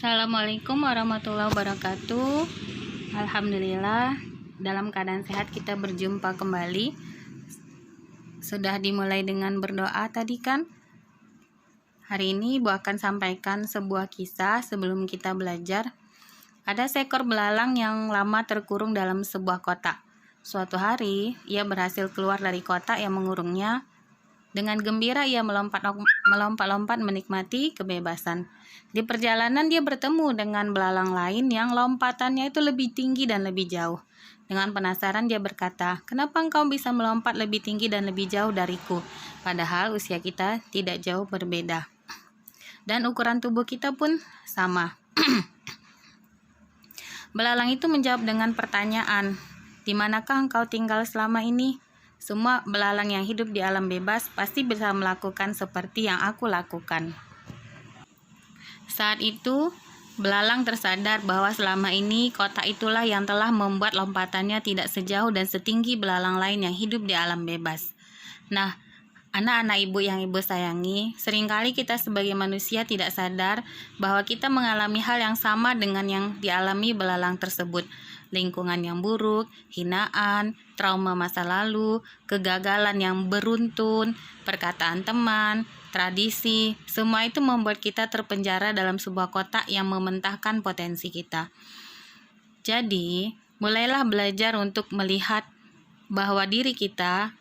Assalamualaikum warahmatullahi wabarakatuh. Alhamdulillah, dalam keadaan sehat kita berjumpa kembali. Sudah dimulai dengan berdoa tadi kan? Hari ini Ibu akan sampaikan sebuah kisah sebelum kita belajar. Ada seekor belalang yang lama terkurung dalam sebuah kotak. Suatu hari, ia berhasil keluar dari kotak yang mengurungnya. Dengan gembira ia melompat-lompat menikmati kebebasan. Di perjalanan dia bertemu dengan belalang lain yang lompatannya itu lebih tinggi dan lebih jauh. Dengan penasaran dia berkata, "Kenapa engkau bisa melompat lebih tinggi dan lebih jauh dariku? Padahal usia kita tidak jauh berbeda. Dan ukuran tubuh kita pun sama." Belalang itu menjawab dengan pertanyaan, "Di manakah engkau tinggal selama ini?" Semua belalang yang hidup di alam bebas pasti bisa melakukan seperti yang aku lakukan. Saat itu, belalang tersadar bahwa selama ini kotak itulah yang telah membuat lompatannya tidak sejauh dan setinggi belalang lain yang hidup di alam bebas. Nah, anak-anak ibu yang ibu sayangi, seringkali kita sebagai manusia tidak sadar bahwa kita mengalami hal yang sama dengan yang dialami belalang tersebut. Lingkungan yang buruk, hinaan, trauma masa lalu, kegagalan yang beruntun, perkataan teman, tradisi, semua itu membuat kita terpenjara dalam sebuah kotak yang mementahkan potensi kita. Jadi, mulailah belajar untuk melihat bahwa diri kita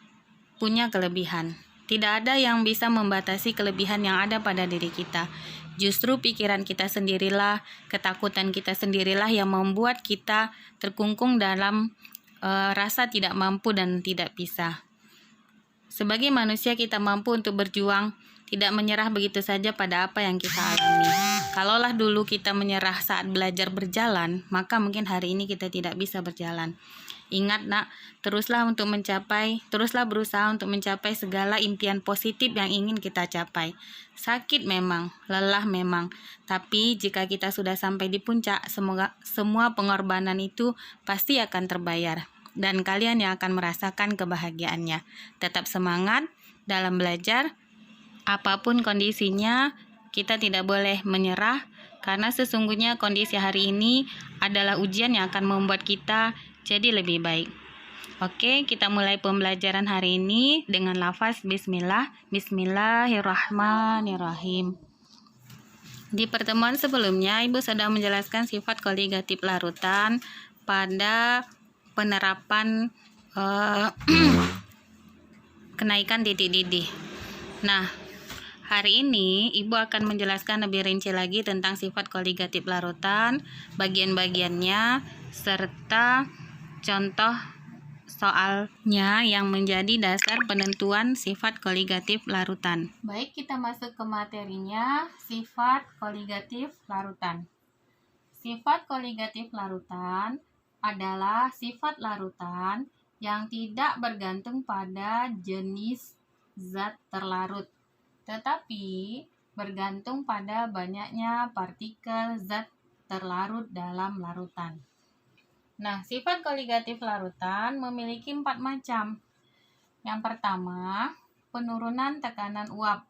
punya kelebihan. Tidak ada yang bisa membatasi kelebihan yang ada pada diri kita. Justru pikiran kita sendirilah, ketakutan kita sendirilah yang membuat kita terkungkung dalam rasa tidak mampu dan tidak bisa. Sebagai manusia kita mampu untuk berjuang, tidak menyerah begitu saja pada apa yang kita alami. Kalaulah dulu kita menyerah saat belajar berjalan, maka mungkin hari ini kita tidak bisa berjalan. Ingat nak, teruslah berusaha untuk mencapai segala impian positif yang ingin kita capai. Sakit memang, lelah memang, tapi jika kita sudah sampai di puncak, semua pengorbanan itu pasti akan terbayar. Dan kalian yang akan merasakan kebahagiaannya. Tetap semangat dalam belajar, apapun kondisinya, kita tidak boleh menyerah, karena sesungguhnya kondisi hari ini adalah ujian yang akan membuat kita jadi lebih baik. Oke, kita mulai pembelajaran hari ini dengan lafaz bismillah. Bismillahirrahmanirrahim. Di pertemuan sebelumnya, Ibu sudah menjelaskan sifat koligatif larutan pada penerapan kenaikan titik didih. Nah, hari ini Ibu akan menjelaskan lebih rinci lagi tentang sifat koligatif larutan, bagian-bagiannya, serta contoh soalnya yang menjadi dasar penentuan sifat koligatif larutan. Baik, kita masuk ke materinya, sifat koligatif larutan. Sifat koligatif larutan adalah sifat larutan yang tidak bergantung pada jenis zat terlarut, tetapi bergantung pada banyaknya partikel zat terlarut dalam larutan. Nah, sifat koligatif larutan memiliki 4 macam. Yang pertama, penurunan tekanan uap.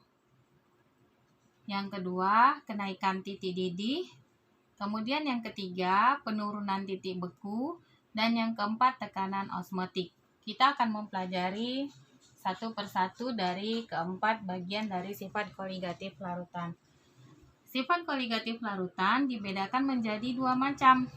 Yang kedua, kenaikan titik didih. Kemudian yang ketiga, penurunan titik beku. Dan yang keempat, tekanan osmotik. Kita akan mempelajari satu persatu dari keempat bagian dari sifat koligatif larutan. Sifat koligatif larutan dibedakan menjadi 2 macam.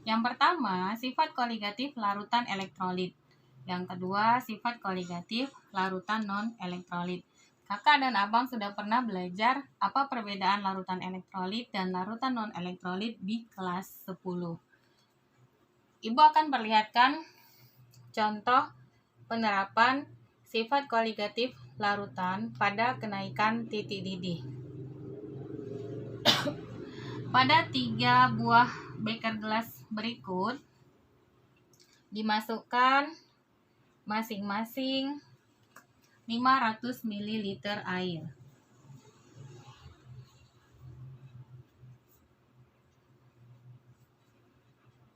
Yang pertama, sifat koligatif larutan elektrolit. Yang kedua, sifat koligatif larutan non-elektrolit. Kakak dan abang sudah pernah belajar apa perbedaan larutan elektrolit dan larutan non-elektrolit di kelas 10. Ibu akan perlihatkan contoh penerapan sifat koligatif larutan pada kenaikan titik didih. Pada 3 buah beker gelas berikut, dimasukkan masing-masing 500 ml air.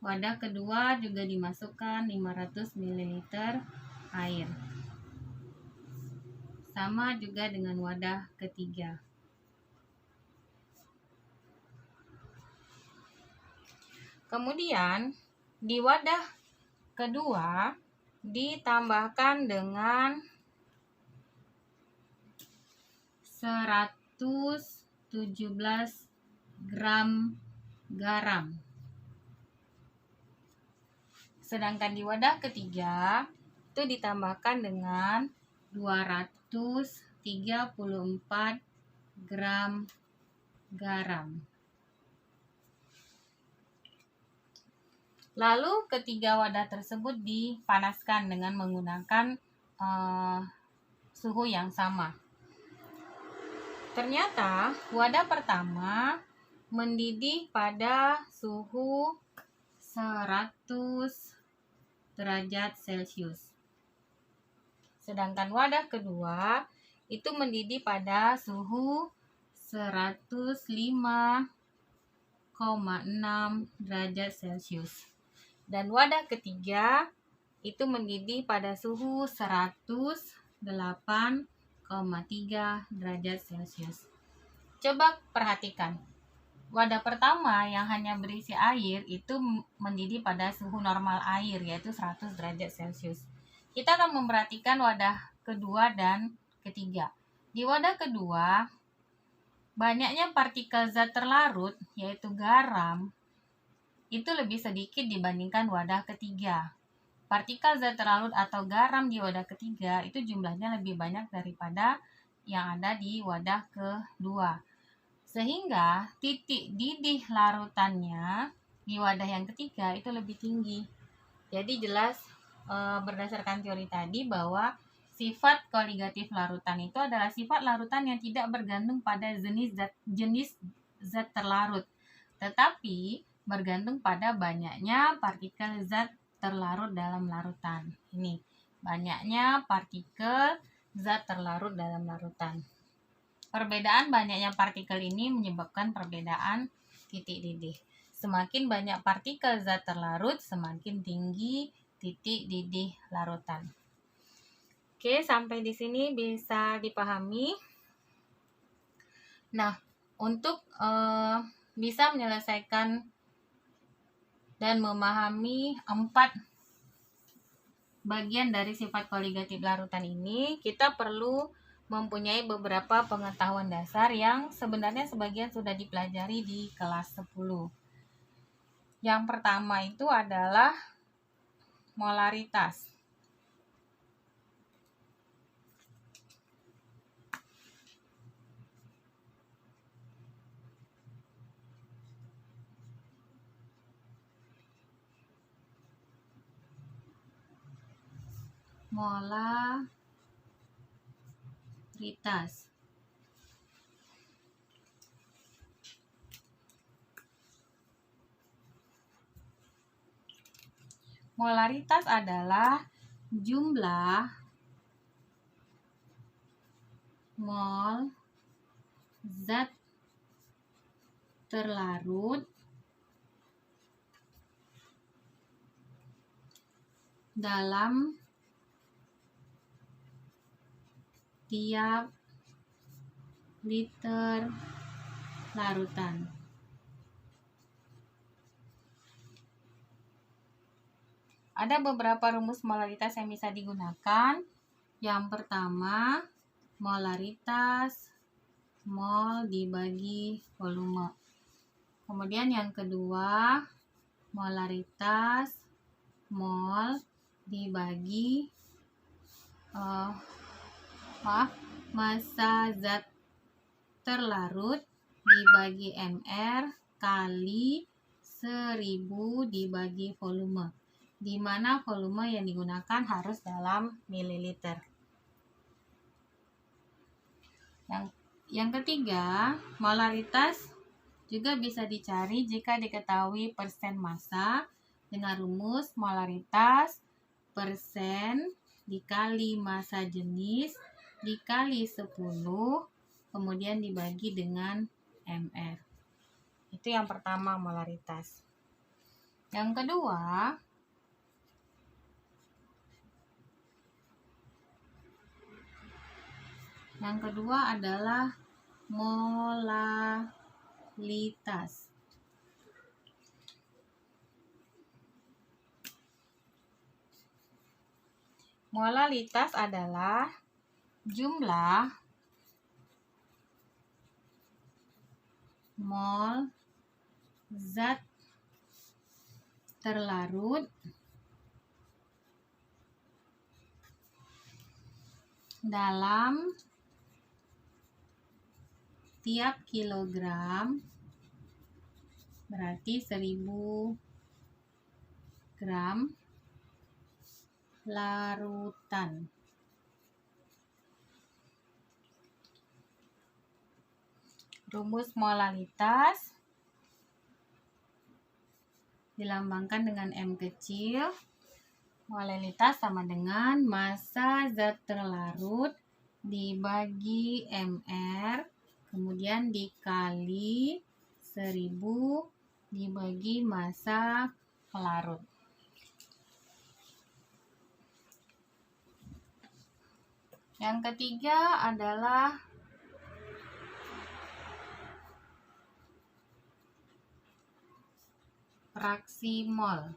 Wadah kedua juga dimasukkan 500 ml air. Sama juga dengan wadah ketiga. Kemudian di wadah kedua ditambahkan dengan 117 gram garam. Sedangkan di wadah ketiga itu ditambahkan dengan 234 gram garam. Lalu ketiga wadah tersebut dipanaskan dengan menggunakan suhu yang sama. Ternyata wadah pertama mendidih pada suhu 100 derajat Celcius. Sedangkan wadah kedua itu mendidih pada suhu 105,6 derajat Celcius. Dan wadah ketiga itu mendidih pada suhu 108,3 derajat Celcius. Coba perhatikan. Wadah pertama yang hanya berisi air itu mendidih pada suhu normal air, yaitu 100 derajat Celcius. Kita akan memperhatikan wadah kedua dan ketiga. Di wadah kedua, banyaknya partikel zat terlarut, yaitu garam, itu lebih sedikit dibandingkan wadah ketiga. Partikel zat terlarut atau garam di wadah ketiga itu jumlahnya lebih banyak daripada yang ada di wadah kedua. Sehingga titik didih larutannya di wadah yang ketiga itu lebih tinggi. Jadi jelas berdasarkan teori tadi bahwa sifat koligatif larutan itu adalah sifat larutan yang tidak bergantung pada jenis zat terlarut, tetapi bergantung pada banyaknya partikel zat terlarut dalam larutan. Ini banyaknya partikel zat terlarut dalam larutan. Perbedaan banyaknya partikel ini menyebabkan perbedaan titik didih. Semakin banyak partikel zat terlarut, semakin tinggi titik didih larutan. Oke, sampai di sini bisa dipahami. Nah, untuk bisa menyelesaikan dan memahami 4 bagian dari sifat koligatif larutan ini, kita perlu mempunyai beberapa pengetahuan dasar yang sebenarnya sebagian sudah dipelajari di kelas 10. Yang pertama itu adalah molaritas. Molaritas. Molaritas adalah jumlah mol zat terlarut dalam tiap liter larutan. Ada beberapa rumus molaritas yang bisa digunakan. Yang pertama, molaritas mol dibagi volume. Kemudian yang kedua, molaritas mol dibagi massa zat terlarut dibagi mR kali 1000 dibagi volume, di mana volume yang digunakan harus dalam mililiter. Yang ketiga, molaritas juga bisa dicari jika diketahui persen massa dengan rumus molaritas persen dikali massa jenis dikali 10 kemudian dibagi dengan mR. Itu yang pertama, molaritas. Yang kedua adalah molalitas. Molalitas adalah jumlah mol zat terlarut dalam tiap kilogram, berarti 1000 gram larutan. Rumus molalitas dilambangkan dengan M kecil. Molalitas sama dengan massa zat terlarut dibagi MR, kemudian dikali 1000 dibagi massa pelarut. Yang ketiga adalah fraksi mol.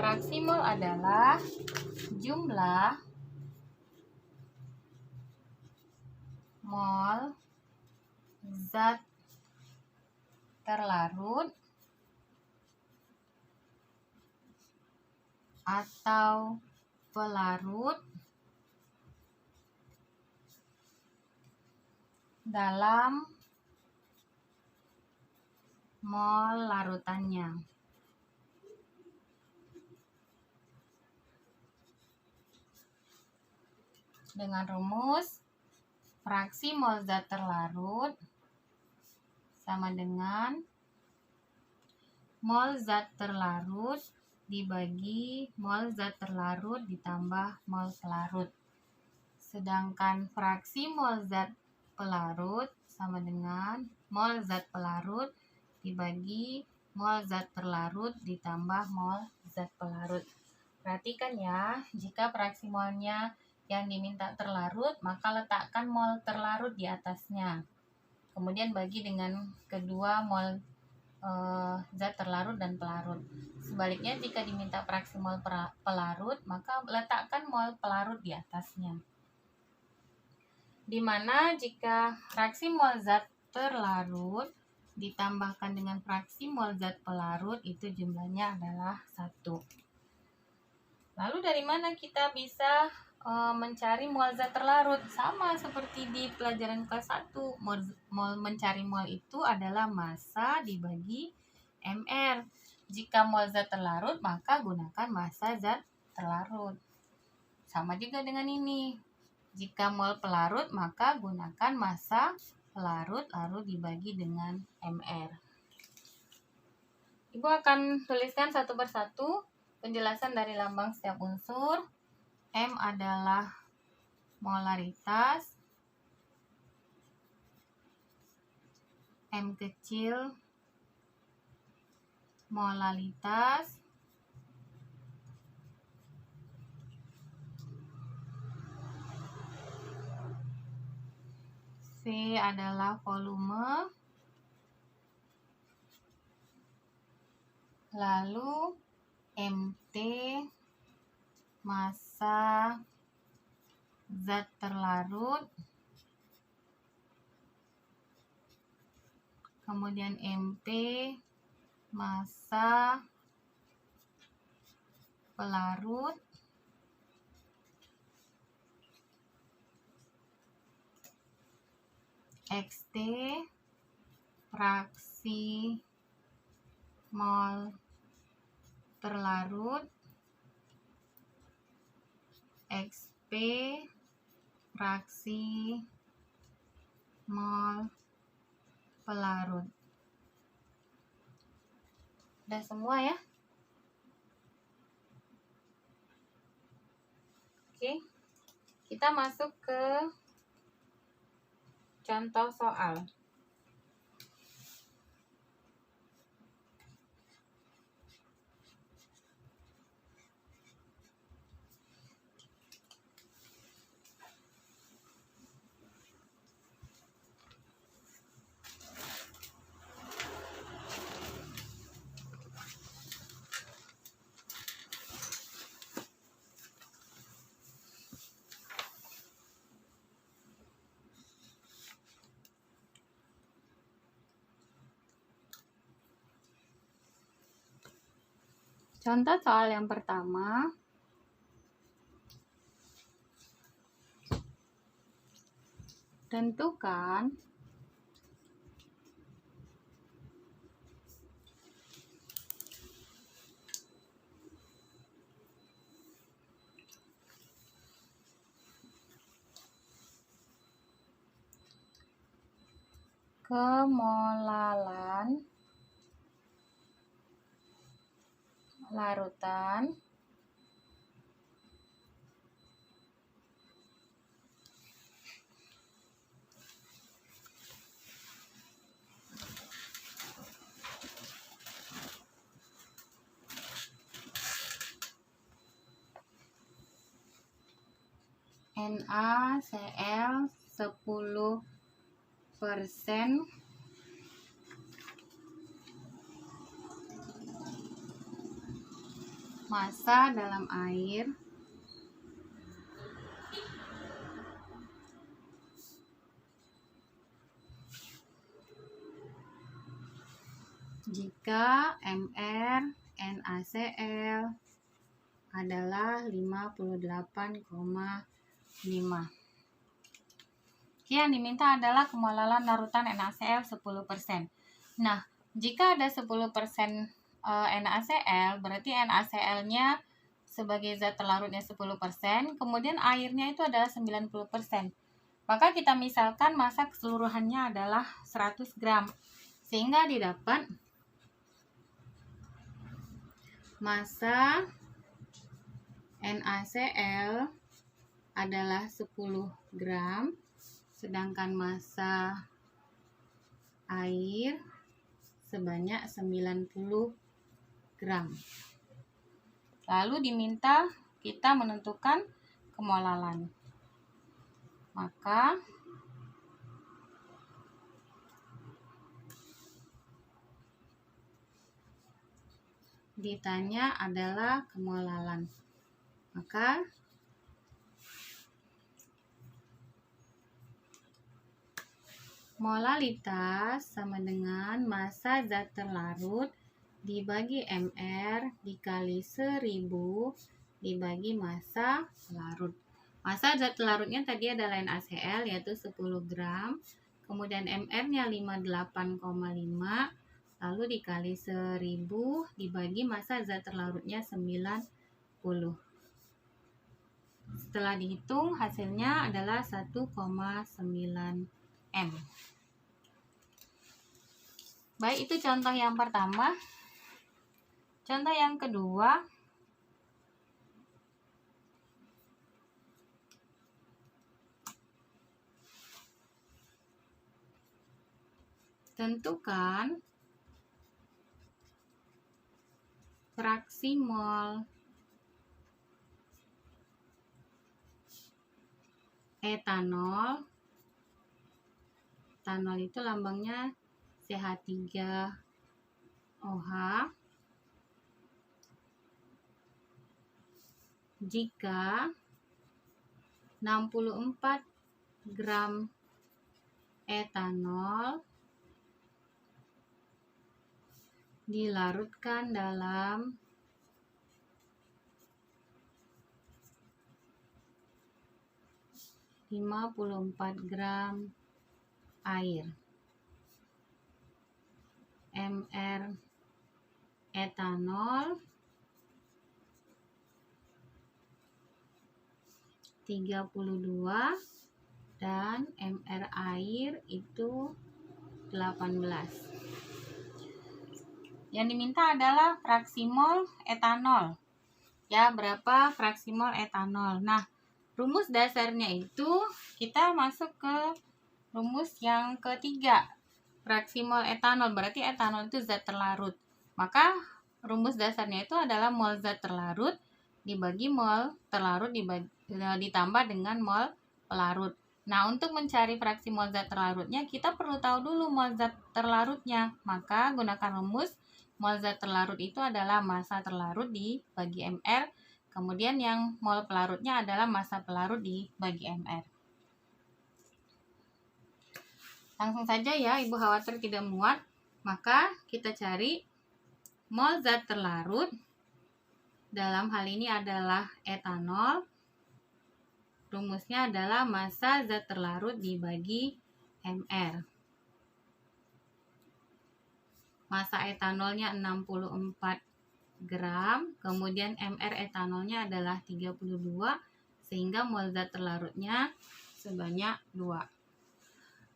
Fraksi mol adalah jumlah mol zat terlarut atau pelarut dalam mol larutannya. Dengan rumus fraksi mol zat terlarut sama dengan mol zat terlarut dibagi mol zat terlarut ditambah mol pelarut. Sedangkan fraksi mol zat pelarut sama dengan mol zat pelarut dibagi mol zat terlarut ditambah mol zat pelarut. Perhatikan ya, jika fraksi molnya yang diminta terlarut, maka letakkan mol terlarut di atasnya. Kemudian bagi dengan kedua mol zat terlarut dan pelarut. Sebaliknya, jika diminta fraksi mol pelarut, maka letakkan mol pelarut di atasnya. Dimana jika fraksi mol zat terlarut ditambahkan dengan fraksi mol zat pelarut, itu jumlahnya adalah 1. Lalu dari mana kita bisa mencari mol zat terlarut? Sama seperti di pelajaran kelas 1. Mencari mol itu adalah massa dibagi MR. Jika mol zat terlarut, maka gunakan massa zat terlarut. Sama juga dengan ini. Jika mol pelarut, maka gunakan massa pelarut lalu dibagi dengan MR. Ibu akan tuliskan satu persatu penjelasan dari lambang setiap unsur. M adalah molaritas, M kecil molalitas, V adalah volume, lalu MT massa zat terlarut, kemudian MP massa pelarut, XT fraksi mol terlarut, XP fraksi mol pelarut. Udah semua ya? Oke, kita masuk ke contoh soal. Contoh soal yang pertama. Tentukan kemolalan larutan NaCl 10% massa dalam air jika Mr NaCl adalah 58,5. Yang diminta adalah kemolalan larutan NaCl 10%. Nah, jika ada 10% NaCl, berarti NaCl-nya sebagai zat terlarutnya 10%, kemudian airnya itu adalah 90%. Maka kita misalkan massa keseluruhannya adalah 100 gram. Sehingga didapat massa NaCl adalah 10 gram, sedangkan massa air sebanyak 90 gram. Lalu diminta kita menentukan kemolalan. Maka ditanya adalah kemolalan. Maka molalitas sama dengan massa zat terlarut dibagi Mr dikali 1000 dibagi massa pelarut. Massa zat pelarutnya tadi adalah NaCl yaitu 10 gram, kemudian Mr-nya 58,5, lalu dikali 1000 dibagi massa zat terlarutnya 90. Setelah dihitung hasilnya adalah 1,9 M. Baik, itu contoh yang pertama. Contoh yang kedua. Tentukan fraksi mol etanol. Etanol itu lambangnya CH3OH. Jika 64 gram etanol dilarutkan dalam 54 gram air. Mr etanol 32 dan Mr air itu 18. Yang diminta adalah fraksi mol etanol. Ya, berapa fraksi mol etanol? Nah, rumus dasarnya itu kita masuk ke rumus yang ketiga. Fraksi mol etanol berarti etanol itu zat terlarut. Maka rumus dasarnya itu adalah mol zat terlarut dibagi mol terlarut ditambah dengan mol pelarut. Nah, untuk mencari fraksi mol zat terlarutnya kita perlu tahu dulu mol zat terlarutnya. Maka gunakan rumus mol zat terlarut itu adalah massa terlarut dibagi Mr. Kemudian yang mol pelarutnya adalah massa pelarut dibagi Mr. Langsung saja ya, Ibu khawatir tidak muat. Maka kita cari mol zat terlarut dalam hal ini adalah etanol. Rumusnya adalah massa zat terlarut dibagi mR. Massa etanolnya 64 gram, kemudian mR etanolnya adalah 32, sehingga mol zat terlarutnya sebanyak 2.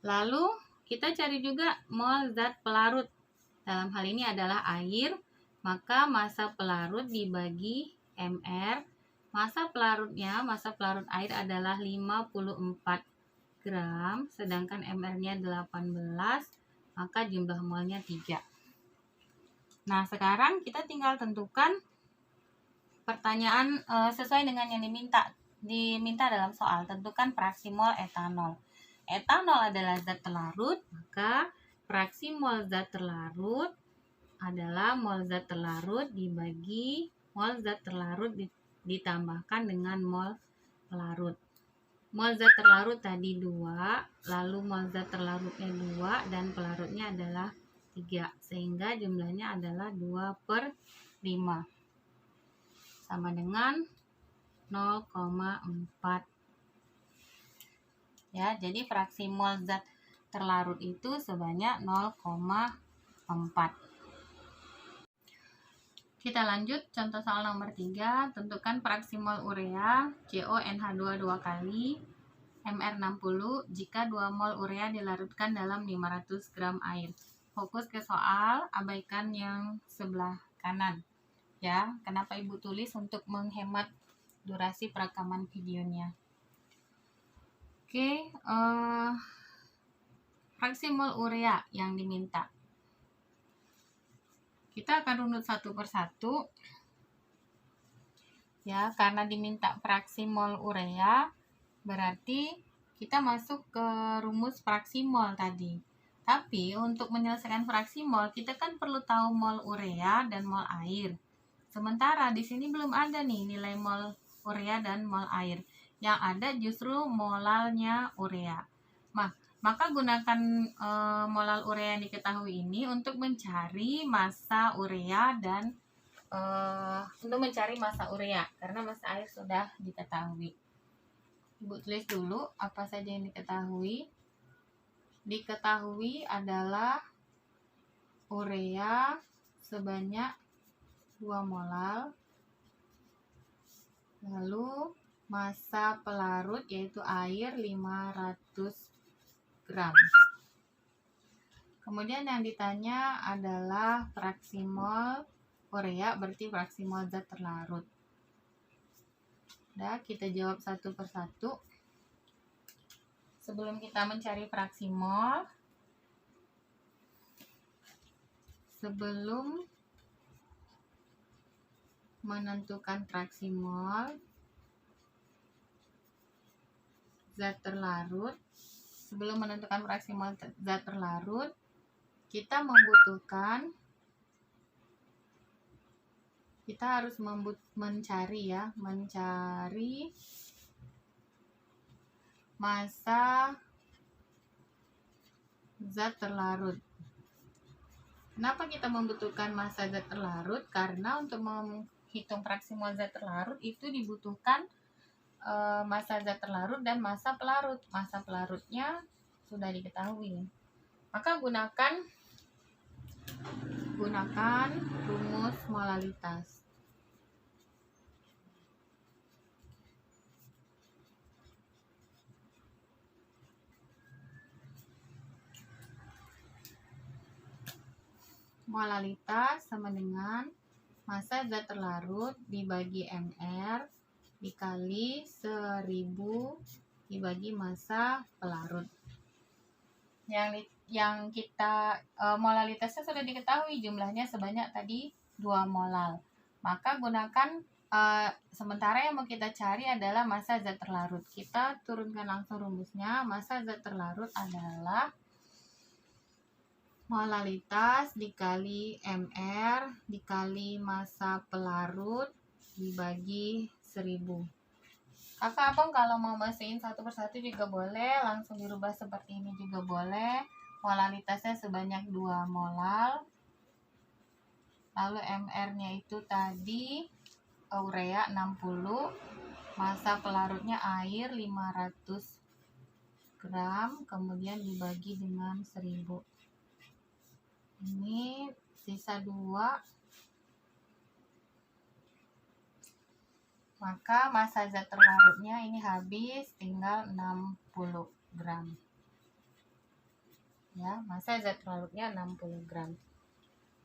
Lalu kita cari juga mol zat pelarut. Dalam hal ini adalah air, maka massa pelarut dibagi mR. Massa pelarut air adalah 54 gram, sedangkan mR-nya 18, maka jumlah molnya 3. Nah, sekarang kita tinggal tentukan pertanyaan sesuai dengan yang diminta dalam soal. Tentukan fraksi mol etanol. Etanol adalah zat terlarut, maka fraksi mol zat terlarut adalah mol zat terlarut dibagi mol zat terlarut ditambahkan dengan mol pelarut. Mol zat terlarut tadi 2, lalu mol zat terlarutnya 2 dan pelarutnya adalah 3, sehingga jumlahnya adalah 2/5 sama dengan 0,4. Ya, jadi fraksi mol zat terlarut itu sebanyak 0,4. Kita lanjut contoh soal nomor 3. Tentukan fraksi mol urea CONH2 2 kali mR 60 jika 2 mol urea dilarutkan dalam 500 gram air. Fokus ke soal, abaikan yang sebelah kanan. Ya, kenapa Ibu tulis untuk menghemat durasi perekaman videonya. Oke, fraksi mol urea yang diminta. Kita akan runut satu persatu. Ya, karena diminta fraksi mol urea, berarti kita masuk ke rumus fraksi mol tadi. Tapi untuk menyelesaikan fraksi mol, kita kan perlu tahu mol urea dan mol air. Sementara di sini belum ada nih nilai mol urea dan mol air. Yang ada justru molalnya urea. Maka gunakan molal urea yang diketahui ini untuk mencari massa urea dan karena massa air sudah diketahui. Ibu tulis dulu apa saja yang diketahui. Diketahui adalah urea sebanyak 2 molal, lalu massa pelarut yaitu air 500 gram. Kemudian yang ditanya adalah fraksi mol urea, berarti fraksi mol zat terlarut. Udah, kita jawab satu persatu. Sebelum kita mencari fraksi mol, sebelum menentukan fraksi mol zat terlarut, sebelum menentukan fraksi mol zat terlarut, kita harus mencari massa zat terlarut. Kenapa kita membutuhkan massa zat terlarut? Karena untuk menghitung fraksi mol zat terlarut itu dibutuhkan massa zat terlarut dan massa pelarut. Massa pelarutnya sudah diketahui. Maka gunakan rumus molalitas. Molalitas sama dengan massa zat terlarut dibagi mR dikali 1000 dibagi massa pelarut. Yang kita molalitasnya sudah diketahui, jumlahnya sebanyak tadi 2 molal. Maka gunakan sementara yang mau kita cari adalah massa zat terlarut. Kita turunkan langsung rumusnya. Massa zat terlarut adalah molalitas dikali mR dikali massa pelarut dibagi 1000. Kakak abang kalau mau basihin satu persatu juga boleh, langsung dirubah seperti ini juga boleh. Molalitasnya sebanyak 2 molal, lalu mR nya itu tadi urea 60, massa pelarutnya air 500 gram, kemudian dibagi dengan 1000. Ini sisa 2, maka massa zat terlarutnya ini habis, tinggal 60 gram. Ya, massa zat terlarutnya 60 gram.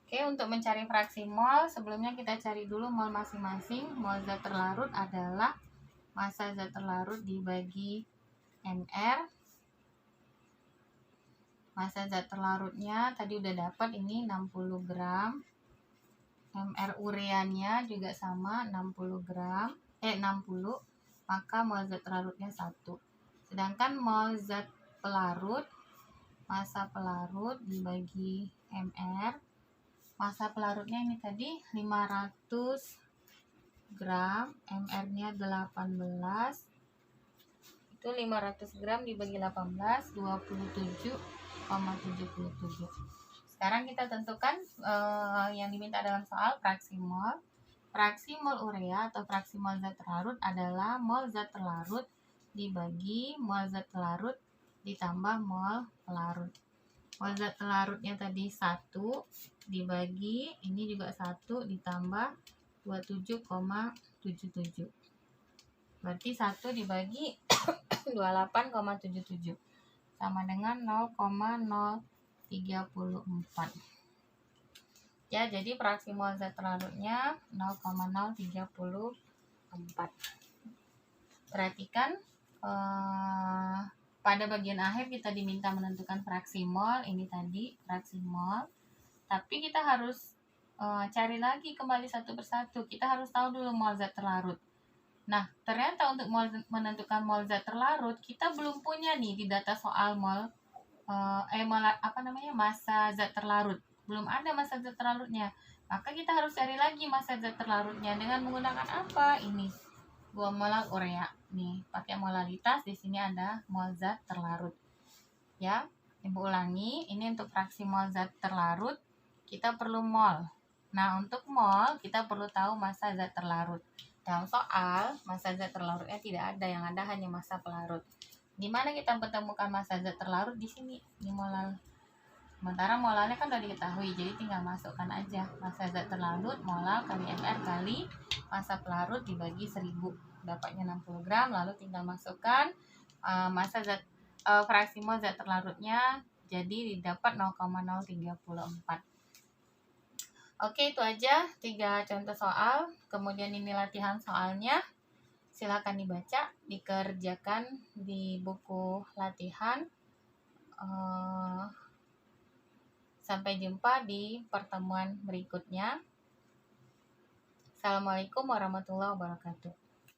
Oke, untuk mencari fraksi mol, sebelumnya kita cari dulu mol masing-masing. Mol zat terlarut adalah massa zat terlarut dibagi mR. Massa zat terlarutnya tadi udah dapat, ini 60 gram. mR ureanya juga sama, 60 gram. 60, maka mol zat terlarutnya 1. Sedangkan mol zat pelarut, massa pelarut dibagi mR. Massa pelarutnya ini tadi 500 gram, mR-nya 18. Itu 500 gram dibagi 18, 27,77. Sekarang kita tentukan yang diminta dalam soal fraksi mol. Fraksi mol urea atau fraksi mol zat terlarut adalah mol zat terlarut dibagi mol zat pelarut ditambah mol pelarut. Mol zat telarutnya tadi 1 dibagi, ini juga 1 ditambah 27,77. Berarti 1 dibagi 28,77 sama dengan 0,034. Ya, jadi fraksi mol zat terlarutnya 0,034. Perhatikan pada bagian akhir kita diminta menentukan fraksi mol, ini tadi fraksi mol. Tapi kita harus cari lagi kembali satu persatu. Kita harus tahu dulu mol zat terlarut. Nah, ternyata untuk menentukan mol zat terlarut, kita belum punya nih di data soal massa zat terlarut. Belum ada massa zat terlarutnya. Maka kita harus cari lagi massa zat terlarutnya dengan menggunakan apa? Ini 2 molar urea. Nih, pakai molaritas, di sini ada mol zat terlarut. Ya, Ibu ulangi, ini untuk fraksi mol zat terlarut kita perlu mol. Nah, untuk mol kita perlu tahu massa zat terlarut. Dalam soal, massa zat terlarutnya tidak ada, yang ada hanya massa pelarut. Di mana kita menemukan massa zat terlarut? Di sini, di molar. Sementara molalnya kan sudah diketahui, jadi tinggal masukkan aja massa zat terlarut, molar kali mR kali massa pelarut dibagi 1000. Dapatnya 60 gram, lalu tinggal masukkan massa zat fraksi mol zat terlarutnya, jadi didapat 0,034. Oke, itu aja 3 contoh soal. Kemudian ini latihan soalnya. Silakan dibaca, dikerjakan di buku latihan. Sampai jumpa di pertemuan berikutnya. Assalamualaikum warahmatullahi wabarakatuh.